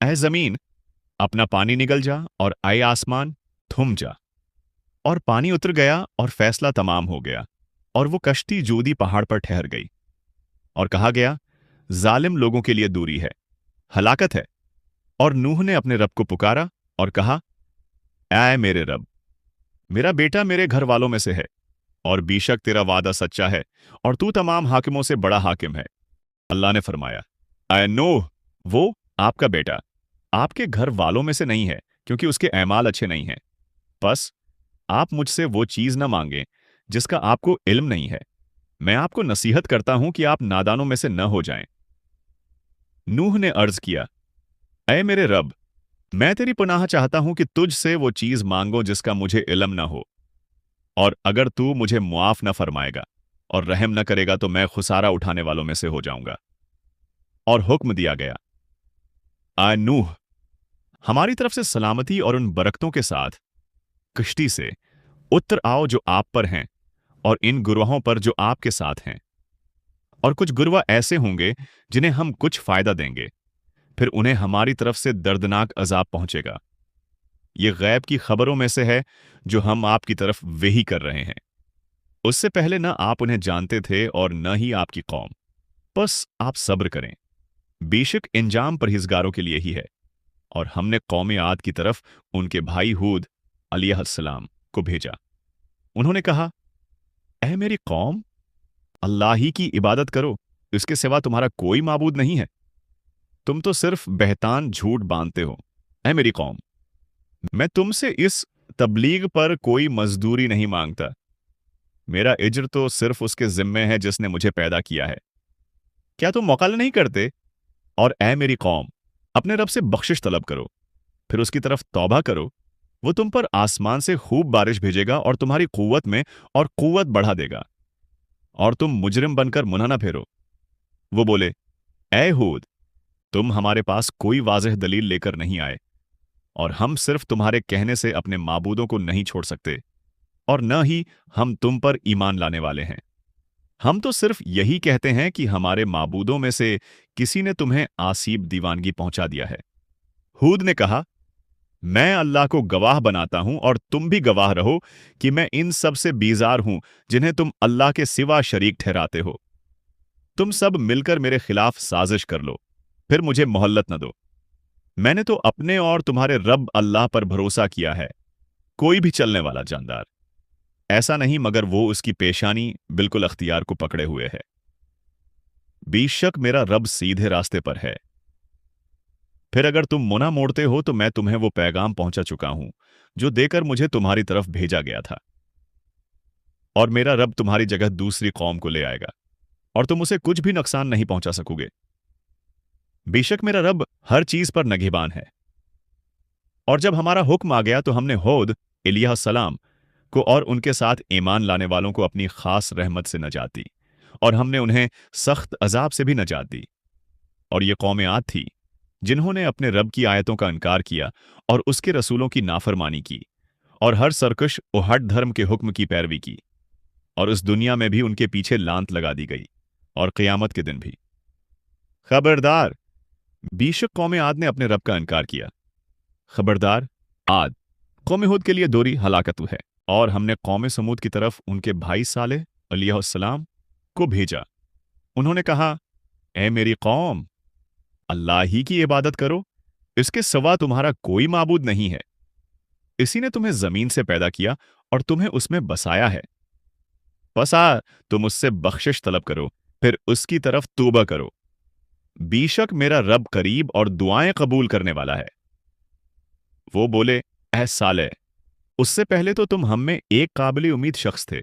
اے زمین اپنا پانی نگل جا، اور اے آسمان تھم جا۔ اور پانی اتر گیا اور فیصلہ تمام ہو گیا، اور وہ کشتی جودی پہاڑ پر ٹھہر گئی۔ اور کہا گیا ظالم لوگوں کے لیے دوری ہے، ہلاکت ہے۔ اور نوح نے اپنے رب کو پکارا اور کہا اے میرے رب، میرا بیٹا میرے گھر والوں میں سے ہے، اور بے شک تیرا وعدہ سچا ہے، اور تو تمام حاکموں سے بڑا حاکم ہے۔ اللہ نے فرمایا اے نوح، وہ آپ کا بیٹا آپ کے گھر والوں میں سے نہیں ہے، کیونکہ اس کے اعمال اچھے نہیں ہیں۔ بس آپ مجھ سے وہ چیز نہ مانگیں جس کا آپ کو علم نہیں ہے۔ میں آپ کو نصیحت کرتا ہوں کہ آپ نادانوں میں سے نہ ہو جائیں۔ نوح نے عرض کیا اے میرے رب، میں تیری پناہ چاہتا ہوں کہ تجھ سے وہ چیز مانگو جس کا مجھے علم نہ ہو، اور اگر تو مجھے معاف نہ فرمائے گا اور رحم نہ کرے گا تو میں خسارہ اٹھانے والوں میں سے ہو جاؤں گا۔ اور حکم دیا گیا اے نوح، ہماری طرف سے سلامتی اور ان برکتوں کے ساتھ کشتی سے اتر آؤ جو آپ پر ہیں، اور ان گروہوں پر جو آپ کے ساتھ ہیں۔ اور کچھ گروہ ایسے ہوں گے جنہیں ہم کچھ فائدہ دیں گے، پھر انہیں ہماری طرف سے دردناک عذاب پہنچے گا۔ یہ غیب کی خبروں میں سے ہے جو ہم آپ کی طرف وحی کر رہے ہیں۔ اس سے پہلے نہ آپ انہیں جانتے تھے اور نہ ہی آپ کی قوم۔ بس آپ صبر کریں، بے شک انجام پرہیزگاروں کے لیے ہی ہے۔ اور ہم نے قوم عاد کی طرف ان کے بھائی ہود علیہ السلام کو بھیجا۔ انہوں نے کہا اے میری قوم، اللہ ہی کی عبادت کرو، اس کے سوا تمہارا کوئی معبود نہیں ہے۔ تم تو صرف بہتان جھوٹ باندھتے ہو۔ اے میری قوم، میں تم سے اس تبلیغ پر کوئی مزدوری نہیں مانگتا، میرا اجر تو صرف اس کے ذمے ہے جس نے مجھے پیدا کیا ہے۔ کیا تم موقع نہیں کرتے؟ اور اے میری قوم، اپنے رب سے بخشش طلب کرو، پھر اس کی طرف توبہ کرو، وہ تم پر آسمان سے خوب بارش بھیجے گا اور تمہاری قوت میں اور قوت بڑھا دے گا، اور تم مجرم بن کر منہ نہ پھیرو۔ وہ بولے اے ہود، تم ہمارے پاس کوئی واضح دلیل لے کر نہیں آئے، اور ہم صرف تمہارے کہنے سے اپنے معبودوں کو نہیں چھوڑ سکتے، اور نہ ہی ہم تم پر ایمان لانے والے ہیں۔ ہم تو صرف یہی کہتے ہیں کہ ہمارے معبودوں میں سے کسی نے تمہیں آسیب دیوانگی پہنچا دیا ہے۔ ہود نے کہا میں اللہ کو گواہ بناتا ہوں اور تم بھی گواہ رہو کہ میں ان سب سے بیزار ہوں جنہیں تم اللہ کے سوا شریک ٹھہراتے ہو۔ تم سب مل کر میرے خلاف سازش کر لو، پھر مجھے مہلت نہ دو۔ میں نے تو اپنے اور تمہارے رب اللہ پر بھروسہ کیا ہے، کوئی بھی چلنے والا جاندار ایسا نہیں مگر وہ اس کی پیشانی بالکل اختیار کو پکڑے ہوئے ہے۔ بے شک میرا رب سیدھے راستے پر ہے۔ پھر اگر تم منہ موڑتے ہو تو میں تمہیں وہ پیغام پہنچا چکا ہوں جو دے کر مجھے تمہاری طرف بھیجا گیا تھا، اور میرا رب تمہاری جگہ دوسری قوم کو لے آئے گا، اور تم اسے کچھ بھی نقصان نہیں پہنچا سکو گے۔ بے شک میرا رب ہر چیز پر نگہبان ہے۔ اور جب ہمارا حکم آ گیا تو ہم نے ہود علیہ السلام کو اور ان کے ساتھ ایمان لانے والوں کو اپنی خاص رحمت سے نجات دی، اور ہم نے انہیں سخت عذاب سے بھی نجات دی۔ اور یہ قوم عاد تھی جنہوں نے اپنے رب کی آیتوں کا انکار کیا اور اس کے رسولوں کی نافرمانی کی، اور ہر سرکش و ہٹ دھرم کے حکم کی پیروی کی، اور اس دنیا میں بھی ان کے پیچھے لانت لگا دی گئی، اور قیامت کے دن بھی۔ خبردار، بے شک قوم عاد نے اپنے رب کا انکار کیا۔ خبردار، عاد قوم ہود کے لیے دوری ہلاکت ہے۔ اور ہم نے قوم سمود کی طرف ان کے بھائی صالح علیہ السلام کو بھیجا۔ انہوں نے کہا اے میری قوم، اللہ ہی کی عبادت کرو، اس کے سوا تمہارا کوئی معبود نہیں ہے۔ اسی نے تمہیں زمین سے پیدا کیا اور تمہیں اس میں بسایا ہے۔ بس تم اس سے بخشش طلب کرو، پھر اس کی طرف توبہ کرو۔ بے شک میرا رب قریب اور دعائیں قبول کرنے والا ہے۔ وہ بولے اے صالح، اس سے پہلے تو تم ہم میں ایک قابل امید شخص تھے۔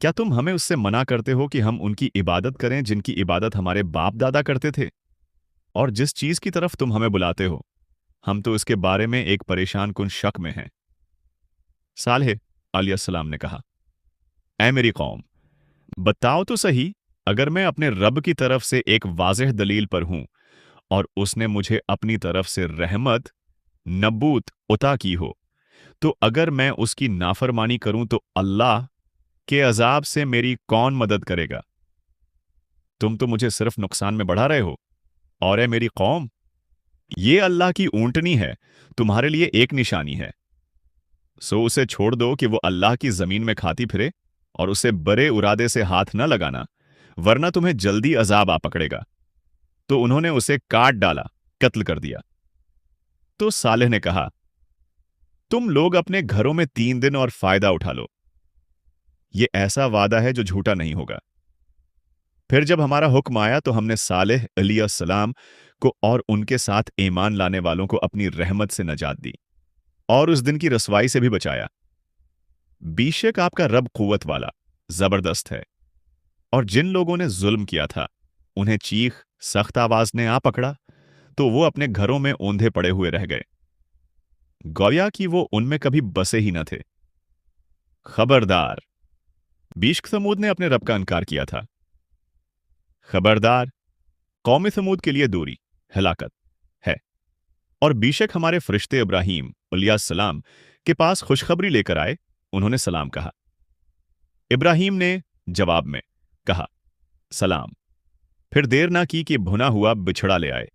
کیا تم ہمیں اس سے منع کرتے ہو کہ ہم ان کی عبادت کریں جن کی عبادت ہمارے باپ دادا کرتے تھے؟ اور جس چیز کی طرف تم ہمیں بلاتے ہو، ہم تو اس کے بارے میں ایک پریشان کن شک میں ہیں۔ صالح علیہ السلام نے کہا اے میری قوم، بتاؤ تو صحیح، اگر میں اپنے رب کی طرف سے ایک واضح دلیل پر ہوں اور اس نے مجھے اپنی طرف سے رحمت نبوت عطا کی ہو، تو اگر میں اس کی نافرمانی کروں تو اللہ کے عذاب سے میری کون مدد کرے گا؟ تم تو مجھے صرف نقصان میں بڑھا رہے ہو۔ اور اے میری قوم، یہ اللہ کی اونٹنی ہے، تمہارے لیے ایک نشانی ہے۔ سو اسے چھوڑ دو کہ وہ اللہ کی زمین میں کھاتی پھرے، اور اسے برے ارادے سے ہاتھ نہ لگانا، ورنہ تمہیں جلدی عذاب آ پکڑے گا۔ تو انہوں نے اسے کاٹ ڈالا، قتل کر دیا۔ تو صالح نے کہا، تم لوگ اپنے گھروں میں 3 دن اور فائدہ اٹھا لو، یہ ایسا وعدہ ہے جو جھوٹا نہیں ہوگا۔ پھر جب ہمارا حکم آیا تو ہم نے صالح علیہ السلام کو اور ان کے ساتھ ایمان لانے والوں کو اپنی رحمت سے نجات دی، اور اس دن کی رسوائی سے بھی بچایا۔ بے شک آپ کا رب قوت والا، زبردست ہے۔ اور جن لوگوں نے ظلم کیا تھا، انہیں چیخ سخت آواز نے آ پکڑا، تو وہ اپنے گھروں میں اوندھے پڑے ہوئے رہ گئے، گویا کہ وہ ان میں کبھی بسے ہی نہ تھے۔ خبردار، بیشک ثمود نے اپنے رب کا انکار کیا تھا۔ خبردار، قوم ثمود کے لیے دوری، ہلاکت ہے۔ اور بیشک ہمارے فرشتے ابراہیم علیہ السلام کے پاس خوشخبری لے کر آئے، انہوں نے سلام کہا۔ ابراہیم نے جواب میں کہا، سلام۔ پھر دیر نہ کی کہ بھنا ہوا بچھڑا لے آئے۔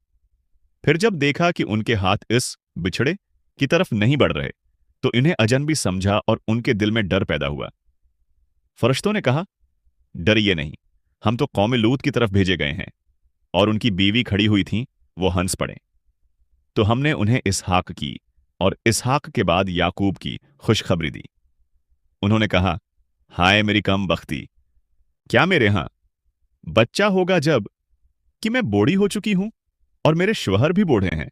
پھر جب دیکھا کہ ان کے ہاتھ اس بچھڑے کی طرف نہیں بڑھ رہے، تو انہیں اجنبی سمجھا اور ان کے دل میں ڈر پیدا ہوا۔ فرشتوں نے کہا، ڈریے نہیں، ہم تو قوم لوط کی طرف بھیجے گئے ہیں، اور ان کی بیوی کھڑی ہوئی تھیں، وہ ہنس پڑے۔ تو ہم نے انہیں اسحاق کی اور اسحاق کے بعد یعقوب کی خوشخبری دی۔ انہوں نے کہا، ہائے میری کم بختی، کیا میرے ہاں بچہ ہوگا جب کہ میں بوڑھی ہو چکی ہوں اور میرے شوہر بھی بوڑھے ہیں؟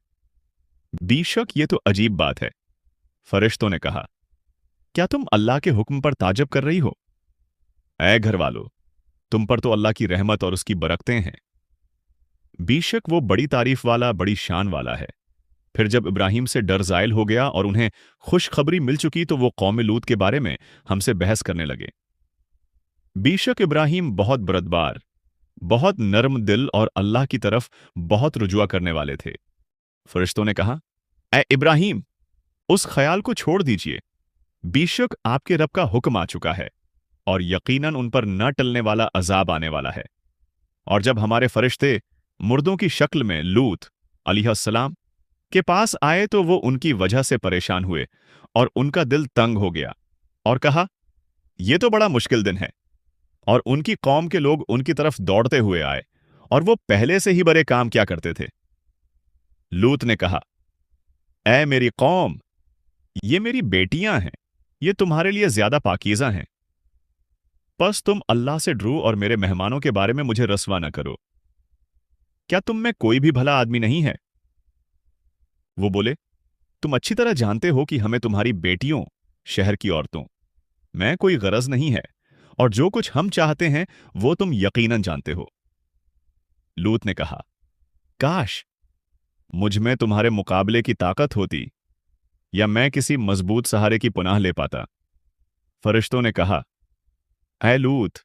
بے شک یہ تو عجیب بات ہے۔ فرشتوں نے کہا، کیا تم اللہ کے حکم پر تعجب کر رہی ہو؟ اے گھر والو، تم پر تو اللہ کی رحمت اور اس کی برکتیں ہیں۔ بے شک وہ بڑی تعریف والا، بڑی شان والا ہے۔ پھر جب ابراہیم سے ڈر زائل ہو گیا اور انہیں خوشخبری مل چکی تو وہ قوم لوط کے بارے میں ہم سے بحث کرنے لگے۔ بے شک ابراہیم بہت بردبار، بہت نرم دل اور اللہ کی طرف بہت رجوع کرنے والے تھے۔ فرشتوں نے کہا، اے ابراہیم، اس خیال کو چھوڑ دیجئے، بے شک آپ کے رب کا حکم آ چکا ہے، اور یقیناً ان پر نہ ٹلنے والا عذاب آنے والا ہے۔ اور جب ہمارے فرشتے مردوں کی شکل میں لوط علیہ السلام کے پاس آئے تو وہ ان کی وجہ سے پریشان ہوئے، اور ان کا دل تنگ ہو گیا، اور کہا، یہ تو بڑا مشکل دن ہے۔ اور ان کی قوم کے لوگ ان کی طرف دوڑتے ہوئے آئے، اور وہ پہلے سے ہی برے کام کیا کرتے تھے۔ لوط نے کہا، اے میری قوم، یہ میری بیٹیاں ہیں، یہ تمہارے لیے زیادہ پاکیزہ ہیں، پس تم اللہ سے ڈرو اور میرے مہمانوں کے بارے میں مجھے رسوا نہ کرو۔ کیا تم میں کوئی بھی بھلا آدمی نہیں ہے؟ وہ بولے، تم اچھی طرح جانتے ہو کہ ہمیں تمہاری بیٹیوں، شہر کی عورتوں میں کوئی غرض نہیں ہے، اور جو کچھ ہم چاہتے ہیں وہ تم یقیناً جانتے ہو۔ لوط نے کہا، کاش مجھ میں تمہارے مقابلے کی طاقت ہوتی، یا میں کسی مضبوط سہارے کی پناہ لے پاتا۔ فرشتوں نے کہا، اے لوط،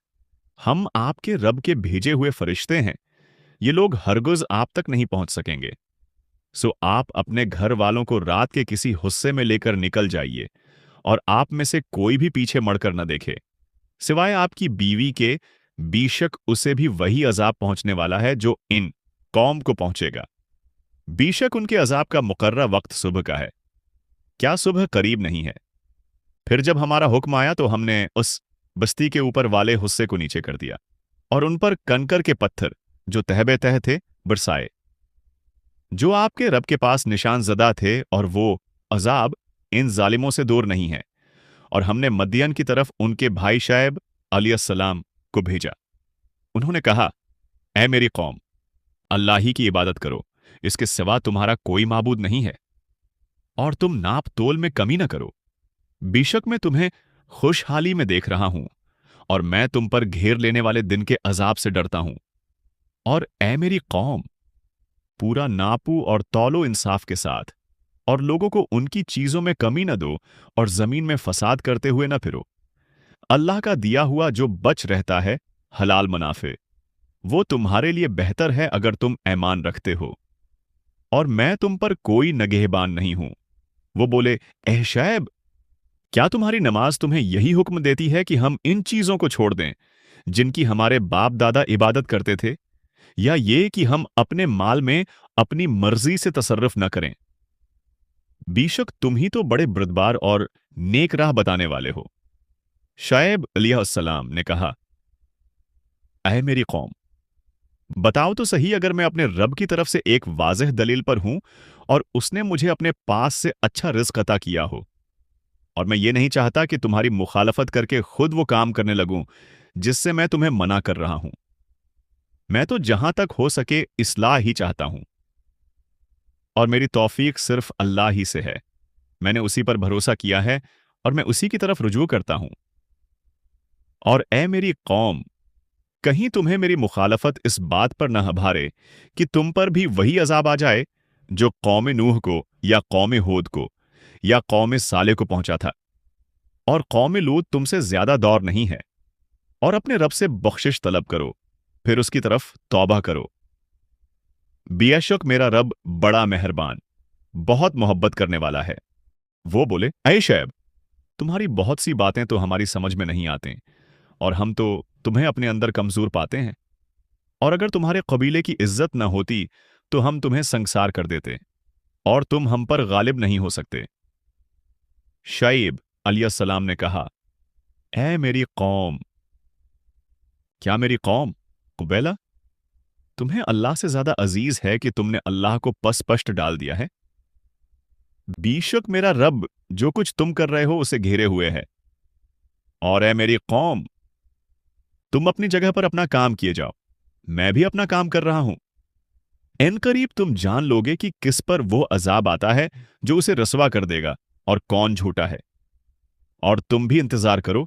ہم آپ کے رب کے بھیجے ہوئے فرشتے ہیں، یہ لوگ ہرگز آپ تک نہیں پہنچ سکیں گے۔ سو آپ اپنے گھر والوں کو رات کے کسی حصے میں لے کر نکل جائیے، اور آپ میں سے کوئی بھی پیچھے مڑ کر نہ دیکھے، سوائے آپ کی بیوی کے، بے شک اسے بھی وہی عذاب پہنچنے والا ہے جو ان قوم کو پہنچے گا۔ بے شک ان کے عذاب کا مقررہ وقت صبح کا ہے، کیا صبح قریب نہیں ہے؟ پھر جب ہمارا حکم آیا تو ہم نے اس بستی کے اوپر والے حصے کو نیچے کر دیا، اور ان پر کنکر کے پتھر جو تہ بے تہ تھے برسائے، جو آپ کے رب کے پاس نشان زدہ تھے، اور وہ عذاب ان ظالموں سے دور نہیں ہے۔ اور ہم نے مدین کی طرف ان کے بھائی شعیب علیہ السلام کو بھیجا۔ انہوں نے کہا، اے میری قوم، اللہ ہی کی عبادت کرو، اس کے سوا تمہارا کوئی معبود نہیں ہے، اور تم ناپ تول میں کمی نہ کرو، بے شک میں تمہیں خوشحالی میں دیکھ رہا ہوں، اور میں تم پر گھیر لینے والے دن کے عذاب سے ڈرتا ہوں۔ اور اے میری قوم، پورا ناپو اور تولو انصاف کے ساتھ، اور لوگوں کو ان کی چیزوں میں کمی نہ دو، اور زمین میں فساد کرتے ہوئے نہ پھرو۔ اللہ کا دیا ہوا جو بچ رہتا ہے حلال منافع، وہ تمہارے لیے بہتر ہے اگر تم ایمان رکھتے ہو، اور میں تم پر کوئی نگہبان نہیں ہوں۔ وہ بولے، اے شعیب، کیا تمہاری نماز تمہیں یہی حکم دیتی ہے کہ ہم ان چیزوں کو چھوڑ دیں جن کی ہمارے باپ دادا عبادت کرتے تھے، یا یہ کہ ہم اپنے مال میں اپنی مرضی سے تصرف نہ کریں؟ بے شک تم ہی تو بڑے بردبار اور نیک راہ بتانے والے ہو۔ شعیب علیہ السلام نے کہا، اے میری قوم، بتاؤ تو صحیح، اگر میں اپنے رب کی طرف سے ایک واضح دلیل پر ہوں اور اس نے مجھے اپنے پاس سے اچھا رزق عطا کیا ہو، اور میں یہ نہیں چاہتا کہ تمہاری مخالفت کر کے خود وہ کام کرنے لگوں جس سے میں تمہیں منع کر رہا ہوں۔ میں تو جہاں تک ہو سکے اصلاح ہی چاہتا ہوں، اور میری توفیق صرف اللہ ہی سے ہے۔ میں نے اسی پر بھروسہ کیا ہے اور میں اسی کی طرف رجوع کرتا ہوں۔ اور اے میری قوم، کہیں تمہیں میری مخالفت اس بات پر نہ ہبھارے کہ تم پر بھی وہی عذاب آ جائے جو قوم نوح کو یا قوم ہود کو یا قوم صالح کو پہنچا تھا۔ اور قوم لوط تم سے زیادہ دور نہیں ہے، اور اپنے رب سے بخشش طلب کرو، پھر اس کی طرف توبہ کرو۔ بے شک میرا رب بڑا مہربان، بہت محبت کرنے والا ہے۔ وہ بولے، اے شعیب، تمہاری بہت سی باتیں تو ہماری سمجھ میں نہیں آتے، اور ہم تو تمہیں اپنے اندر کمزور پاتے ہیں، اور اگر تمہارے قبیلے کی عزت نہ ہوتی تو ہم تمہیں سنگسار کر دیتے، اور تم ہم پر غالب نہیں ہو سکتے۔ شعیب علیہ السلام نے کہا، اے میری قوم، کیا میری قوم قبیلہ تمہیں اللہ سے زیادہ عزیز ہے کہ تم نے اللہ کو پس پشت ڈال دیا ہے؟ بے شک میرا رب جو کچھ تم کر رہے ہو اسے گھیرے ہوئے ہے۔ اور اے میری قوم، تم اپنی جگہ پر اپنا کام کیے جاؤ، میں بھی اپنا کام کر رہا ہوں۔ ان قریب تم جان لوگے کہ کس پر وہ عذاب آتا ہے جو اسے رسوا کر دے گا اور کون جھوٹا ہے۔ اور تم بھی انتظار کرو،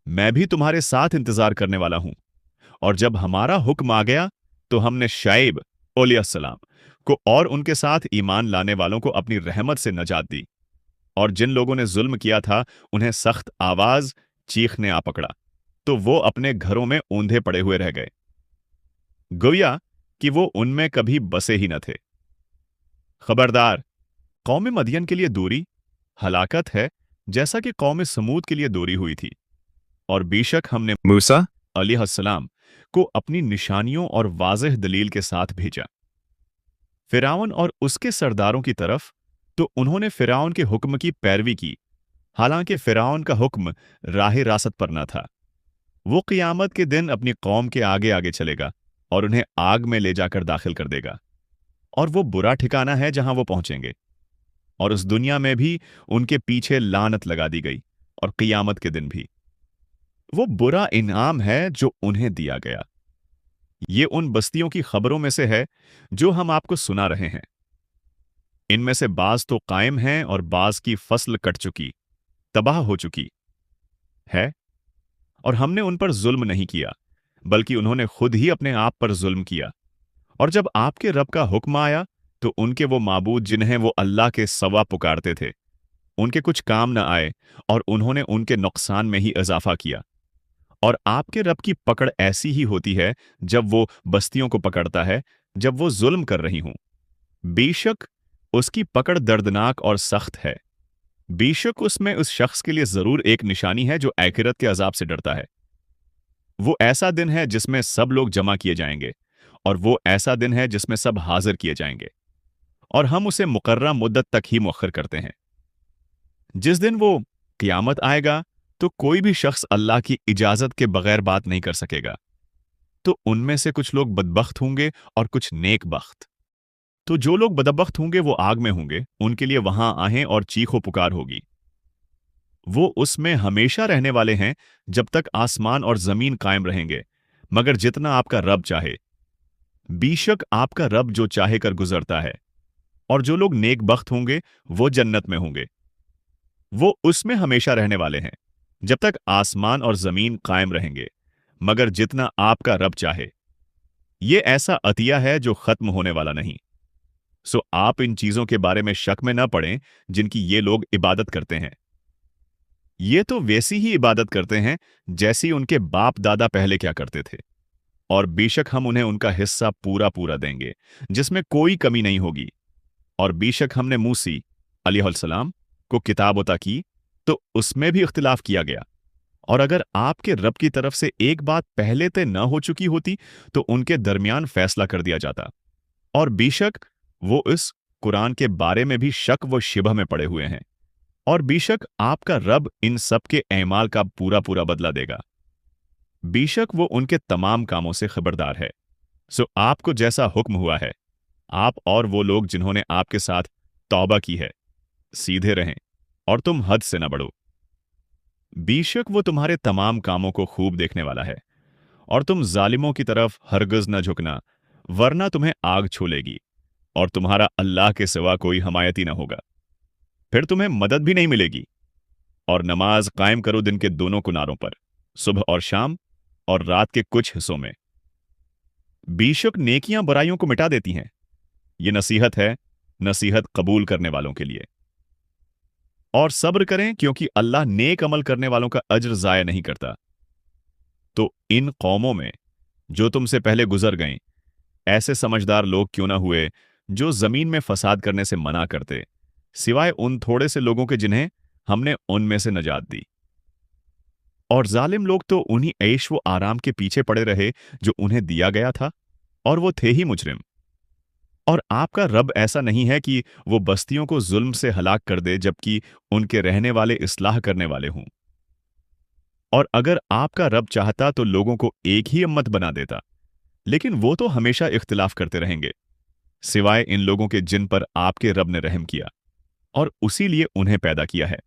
میں بھی تمہارے ساتھ انتظار کرنے والا ہوں۔ اور جب ہمارا حکم آ گیا تو ہم نے شعیب علیہ السلام کو اور ان کے ساتھ ایمان لانے والوں کو اپنی رحمت سے نجات دی، اور جن لوگوں نے ظلم کیا تھا انہیں سخت آواز چیخنے آ پکڑا، تو وہ اپنے گھروں میں اوندھے پڑے ہوئے رہ گئے، گویا کہ وہ ان میں کبھی بسے ہی نہ تھے۔ خبردار، قوم مدین کے لیے دوری ہلاکت ہے، جیسا کہ قوم سمود کے لیے دوری ہوئی تھی۔ اور بے شک ہم نے موسیٰ علیہ السلام کو اپنی نشانیوں اور واضح دلیل کے ساتھ بھیجا فرعون اور اس کے سرداروں کی طرف، تو انہوں نے فرعون کے حکم کی پیروی کی، حالانکہ فرعون کا حکم راہ راست پر نہ تھا۔ وہ قیامت کے دن اپنی قوم کے آگے آگے چلے گا اور انہیں آگ میں لے جا کر داخل کر دے گا، اور وہ برا ٹھکانہ ہے جہاں وہ پہنچیں گے۔ اور اس دنیا میں بھی ان کے پیچھے لعنت لگا دی گئی، اور قیامت کے دن بھی وہ برا انعام ہے جو انہیں دیا گیا۔ یہ ان بستیوں کی خبروں میں سے ہے جو ہم آپ کو سنا رہے ہیں۔ ان میں سے بعض تو قائم ہیں اور بعض کی فصل کٹ چکی، تباہ ہو چکی ہے، اور ہم نے ان پر ظلم نہیں کیا، بلکہ انہوں نے خود ہی اپنے آپ پر ظلم کیا۔ اور جب آپ کے رب کا حکم آیا تو ان کے وہ معبود جنہیں وہ اللہ کے سوا پکارتے تھے، ان کے کچھ کام نہ آئے، اور انہوں نے ان کے نقصان میں ہی اضافہ کیا۔ اور آپ کے رب کی پکڑ ایسی ہی ہوتی ہے جب وہ بستیوں کو پکڑتا ہے جب وہ ظلم کر رہی ہوں۔ بے شک اس کی پکڑ دردناک اور سخت ہے۔ بے شک اس میں اس شخص کے لیے ضرور ایک نشانی ہے جو آخرت کے عذاب سے ڈرتا ہے۔ وہ ایسا دن ہے جس میں سب لوگ جمع کیے جائیں گے، اور وہ ایسا دن ہے جس میں سب حاضر کیے جائیں گے، اور ہم اسے مقررہ مدت تک ہی مؤخر کرتے ہیں۔ جس دن وہ قیامت آئے گا تو کوئی بھی شخص اللہ کی اجازت کے بغیر بات نہیں کر سکے گا، تو ان میں سے کچھ لوگ بدبخت ہوں گے اور کچھ نیک بخت۔ تو جو لوگ بدبخت ہوں گے وہ آگ میں ہوں گے، ان کے لیے وہاں آہیں اور چیخ و پکار ہوگی۔ وہ اس میں ہمیشہ رہنے والے ہیں جب تک آسمان اور زمین قائم رہیں گے، مگر جتنا آپ کا رب چاہے۔ بے شک آپ کا رب جو چاہے کر گزرتا ہے۔ اور جو لوگ نیک بخت ہوں گے وہ جنت میں ہوں گے، وہ اس میں ہمیشہ رہنے والے ہیں جب تک آسمان اور زمین قائم رہیں گے، مگر جتنا آپ کا رب چاہے۔ یہ ایسا عطیہ ہے جو ختم ہونے والا نہیں۔ سو آپ ان چیزوں کے بارے میں شک میں نہ پڑیں جن کی یہ لوگ عبادت کرتے ہیں۔ یہ تو ویسی ہی عبادت کرتے ہیں جیسی ان کے باپ دادا پہلے کیا کرتے تھے، اور بے شک ہم انہیں ان کا حصہ پورا پورا دیں گے جس میں کوئی کمی نہیں ہوگی۔ اور بے شک ہم نے موسیٰ علیہ السلام کو کتاب عطا کی، تو اس میں بھی اختلاف کیا گیا، اور اگر آپ کے رب کی طرف سے ایک بات پہلے طے نہ ہو چکی ہوتی تو ان کے درمیان فیصلہ کر دیا جاتا۔ اور بے شک وہ اس قرآن کے بارے میں بھی شک و شبہ میں پڑے ہوئے ہیں، اور بے شک آپ کا رب ان سب کے اعمال کا پورا پورا بدلہ دے گا۔ بے شک وہ ان کے تمام کاموں سے خبردار ہے۔ سو آپ کو جیسا حکم ہوا ہے، آپ اور وہ لوگ جنہوں نے آپ کے ساتھ توبہ کی ہے، سیدھے رہیں اور تم حد سے نہ بڑھو۔ بے شک وہ تمہارے تمام کاموں کو خوب دیکھنے والا ہے، اور تم ظالموں کی طرف ہرگز نہ جھکنا، ورنہ تمہیں آگ چھو لے گی، اور تمہارا اللہ کے سوا کوئی حمایتی نہ ہوگا، پھر تمہیں مدد بھی نہیں ملے گی۔ اور نماز قائم کرو دن کے دونوں کناروں پر، صبح اور شام، اور رات کے کچھ حصوں میں۔ بے شک نیکیاں برائیوں کو مٹا دیتی ہیں۔ یہ نصیحت ہے نصیحت قبول کرنے والوں کے لیے۔ اور صبر کریں کیونکہ اللہ نیک عمل کرنے والوں کا اجر ضائع نہیں کرتا۔ تو ان قوموں میں جو تم سے پہلے گزر گئیں ایسے سمجھدار لوگ کیوں نہ ہوئے جو زمین میں فساد کرنے سے منع کرتے، سوائے ان تھوڑے سے لوگوں کے جنہیں ہم نے ان میں سے نجات دی۔ اور ظالم لوگ تو انہی عیش و آرام کے پیچھے پڑے رہے جو انہیں دیا گیا تھا، اور وہ تھے ہی مجرم۔ اور آپ کا رب ایسا نہیں ہے کہ وہ بستیوں کو ظلم سے ہلاک کر دے جبکہ ان کے رہنے والے اصلاح کرنے والے ہوں۔ اور اگر آپ کا رب چاہتا تو لوگوں کو ایک ہی امت بنا دیتا، لیکن وہ تو ہمیشہ اختلاف کرتے رہیں گے، سوائے ان لوگوں کے جن پر آپ کے رب نے رحم کیا، اور اسی لیے انہیں پیدا کیا ہے۔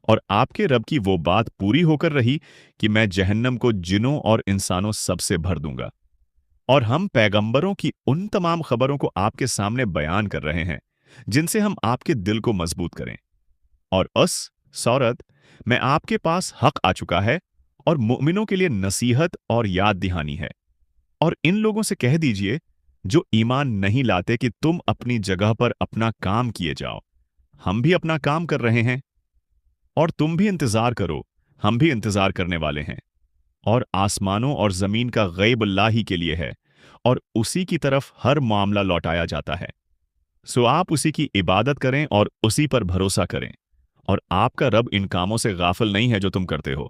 اور آپ کے رب کی وہ بات پوری ہو کر رہی کہ میں جہنم کو جنوں اور انسانوں سب سے بھر دوں گا۔ اور ہم پیغمبروں کی ان تمام خبروں کو آپ کے سامنے بیان کر رہے ہیں جن سے ہم آپ کے دل کو مضبوط کریں۔ اور سورت میں آپ کے پاس حق آ چکا ہے، اور مؤمنوں کے لیے نصیحت اور یاد دہانی ہے۔ اور ان لوگوں سے کہہ دیجئے جو ایمان نہیں لاتے کہ تم اپنی جگہ پر اپنا کام کیے جاؤ، ہم بھی اپنا کام کر رہے ہیں، اور تم بھی انتظار کرو، ہم بھی انتظار کرنے والے ہیں۔ اور آسمانوں اور زمین کا غیب اللہ ہی کے لیے ہے، اور اسی کی طرف ہر معاملہ لوٹایا جاتا ہے۔ سو آپ اسی کی عبادت کریں اور اسی پر بھروسہ کریں، اور آپ کا رب ان کاموں سے غافل نہیں ہے جو تم کرتے ہو۔